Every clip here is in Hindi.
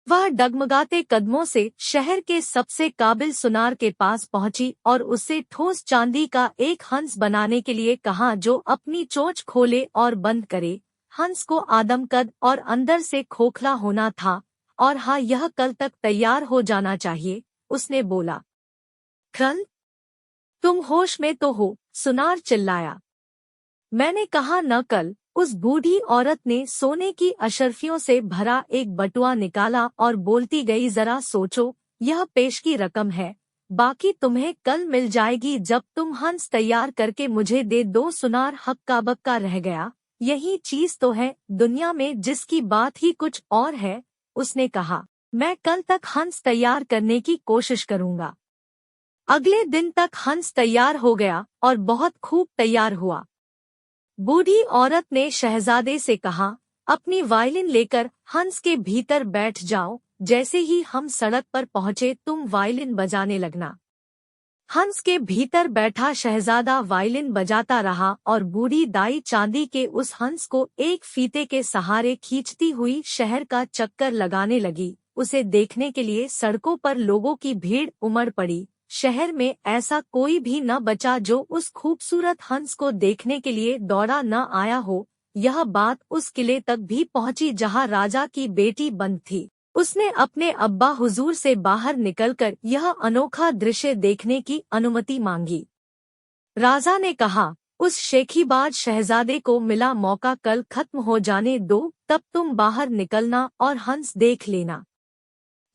वह डगमगाते कदमों से शहर के सबसे काबिल सुनार के पास पहुंची और उससे ठोस चांदी का एक हंस बनाने के लिए कहा, जो अपनी चोंच खोले और बंद करे। हंस को आदमकद और अंदर से खोखला होना था, और हाँ, यह कल तक तैयार हो जाना चाहिए। उसने बोला। क्रल, तुम होश में तो हो? सुनार चिल्लाया। मैंने कहा न कल। उस बूढ़ी औरत ने सोने की अशर्फियों से भरा एक बटुआ निकाला और बोलती गई, जरा सोचो, यह पेश की रकम है, बाकी तुम्हें कल मिल जाएगी जब तुम हंस तैयार करके मुझे दे दो। सुनार हक्का बक्का रह गया। यही चीज तो है दुनिया में जिसकी बात ही कुछ और है। उसने कहा, मैं कल तक हंस तैयार करने की कोशिश करूंगा। अगले दिन तक हंस तैयार हो गया और बहुत खूब तैयार हुआ। बूढ़ी औरत ने शहजादे से कहा, अपनी वायलिन लेकर हंस के भीतर बैठ जाओ, जैसे ही हम सड़क पर पहुंचे तुम वायलिन बजाने लगना। हंस के भीतर बैठा शहजादा वायलिन बजाता रहा और बूढ़ी दाई चांदी के उस हंस को एक फीते के सहारे खींचती हुई शहर का चक्कर लगाने लगी। उसे देखने के लिए सड़कों पर लोगों की भीड़ उमड़ पड़ी। शहर में ऐसा कोई भी न बचा जो उस खूबसूरत हंस को देखने के लिए दौड़ा न आया हो। यह बात उस किले तक भी पहुंची जहां राजा की बेटी बंद थी। उसने अपने अब्बा हुजूर से बाहर निकलकर यह अनोखा दृश्य देखने की अनुमति मांगी। राजा ने कहा, उस शेखीबाज शहजादे को मिला मौका कल खत्म हो जाने दो, तब तुम बाहर निकलना और हंस देख लेना।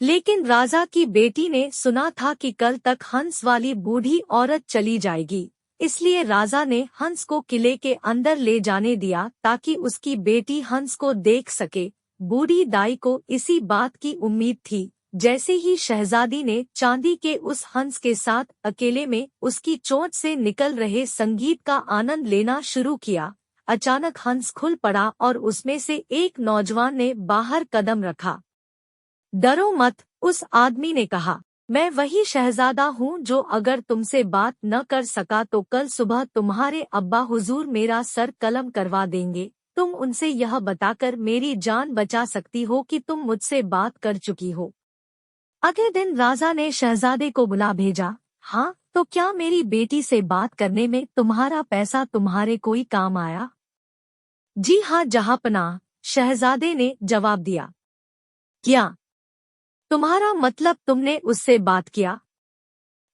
लेकिन राजा की बेटी ने सुना था कि कल तक हंस वाली बूढ़ी औरत चली जाएगी, इसलिए राजा ने हंस को किले के अंदर ले जाने दिया ताकि उसकी बेटी हंस को देख सके। बूढ़ी दाई को इसी बात की उम्मीद थी। जैसे ही शहजादी ने चांदी के उस हंस के साथ अकेले में उसकी चोंच से निकल रहे संगीत का आनंद लेना शुरू किया, अचानक हंस खुल पड़ा और उसमें से एक नौजवान ने बाहर कदम रखा। डरो मत, उस आदमी ने कहा, मैं वही शहजादा हूँ जो अगर तुमसे बात न कर सका तो कल सुबह तुम्हारे अब्बा हुजूर मेरा सर कलम करवा देंगे। तुम उनसे यह बताकर मेरी जान बचा सकती हो कि तुम मुझसे बात कर चुकी हो। अगले दिन राजा ने शहजादे को बुला भेजा। हाँ, तो क्या मेरी बेटी से बात करने में तुम्हारा पैसा तुम्हारे कोई काम आया? जी हाँ जहाँपनाह, शहजादे ने जवाब दिया। क्या? तुम्हारा मतलब तुमने उससे बात किया?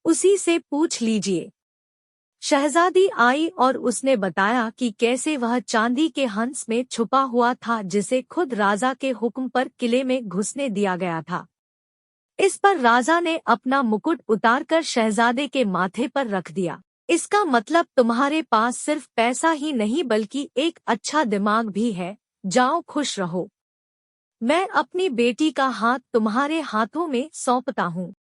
उसी से पूछ लीजिए। शहजादी आई और उसने बताया कि कैसे वह चांदी के हंस में छुपा हुआ था जिसे खुद राजा के हुक्म पर किले में घुसने दिया गया था। इस पर राजा ने अपना मुकुट उतारकर शहजादे के माथे पर रख दिया। इसका मतलब तुम्हारे पास सिर्फ पैसा ही नहीं बल्कि एक अच्छा दिमाग भी है। जाओ खुश रहो। मैं अपनी बेटी का हाथ तुम्हारे हाथों में सौंपता हूँ।